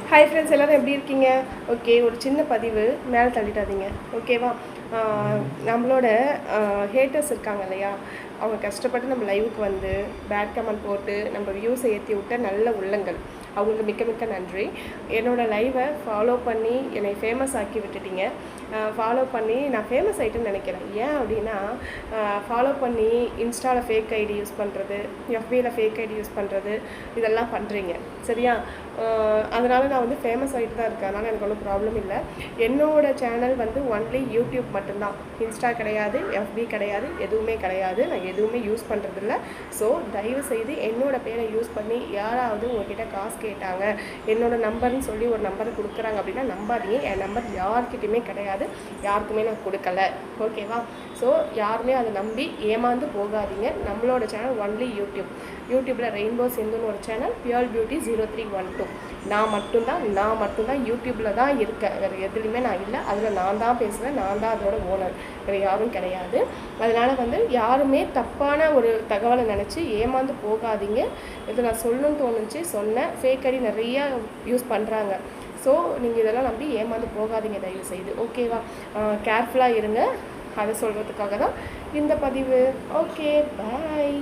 Hi friends, எல்லோரும் எப்படி இருக்கீங்க? ஓகே, ஒரு சின்ன பதிவு மேலே தள்ளிட்டாதீங்க, ஓகேவா? நம்மளோட ஹேட்டர்ஸ் இருக்காங்க இல்லையா, அவங்க கஷ்டப்பட்டு நம்ம லைவுக்கு வந்து பேட் கமெண்ட் போட்டு நம்ம வியூஸை ஏற்றி விட்ட நல்ல உள்ளங்கள், அவங்களுக்கு மிக்க மிக்க நன்றி. என்னோடய லைவை ஃபாலோ பண்ணி என்னை ஃபேமஸ் ஆக்கி விட்டுட்டீங்க. ஃபாலோ பண்ணி நான் ஃபேமஸ் ஆகிட்டேன்னு நினைக்கிறேன். ஏன் அப்படின்னா, ஃபாலோ பண்ணி இன்ஸ்டாவில் ஃபேக் ஐடி யூஸ் பண்ணுறது, எஃபியில் ஃபேக் ஐடி யூஸ் பண்ணுறது, இதெல்லாம் பண்ணுறீங்க சரியா? அதனால் நான் வந்து ஃபேமஸ் ஆகிட்டு தான் இருக்கேன். அதனால் எனக்கு ஒன்றும் ப்ராப்ளம் இல்லை. என்னோடய சேனல் வந்து ஒன்லி யூடியூப் மட்டும்தான், இன்ஸ்டா கிடையாது, எஃபி கிடையாது, எதுவுமே கிடையாது. நான் எதுவுமே யூஸ் பண்ணுறதில்ல. ஸோ தயவுசெய்து என்னோடய பேரை யூஸ் பண்ணி யாராவது உங்ககிட்ட காசு கேட்டாங்க, என்னோடய நம்பர்னு சொல்லி ஒரு நம்பரை கொடுக்குறாங்க அப்படின்னா நம்பாதீங்க. என் நம்பர் யார்கிட்டையுமே கிடையாது, யாருக்குமே நான் கொடுக்கல, ஓகேவா? ஸோ யாருமே அதை நம்பி ஏமாந்து போகாதீங்க. நம்மளோட சேனல் ஒன்லி யூடியூப்பில் ரெயின்போ சிந்துன்னு ஒரு சேனல், பியூர் பியூட்டி 0312. நான் மட்டும்தான் யூடியூப்பில் தான் இருக்கேன். வேறு எதுலேயுமே நான் இல்லை. அதில் நான் தான் பேசுவேன், நான் தான் அதோட ஓனர், வேறு யாரும் கிடையாது. அதனால் வந்து யாருமே தப்பான ஒரு தகவலை நினச்சி ஏமாந்து போகாதீங்க. இது நான் சொல்லணும்னு தோணுச்சு, சொன்னேன். ஃபேக் ஐடி நிறையா யூஸ் பண்ணுறாங்க. ஸோ நீங்கள் இதெல்லாம் நம்பி ஏமாந்து போகாதீங்க தயவுசெய்து, ஓகேவா? கேர்ஃபுல்லாக இருங்க. அதை சொல்கிறதுக்காக தான் இந்த பதிவு. ஓகே, பாய்.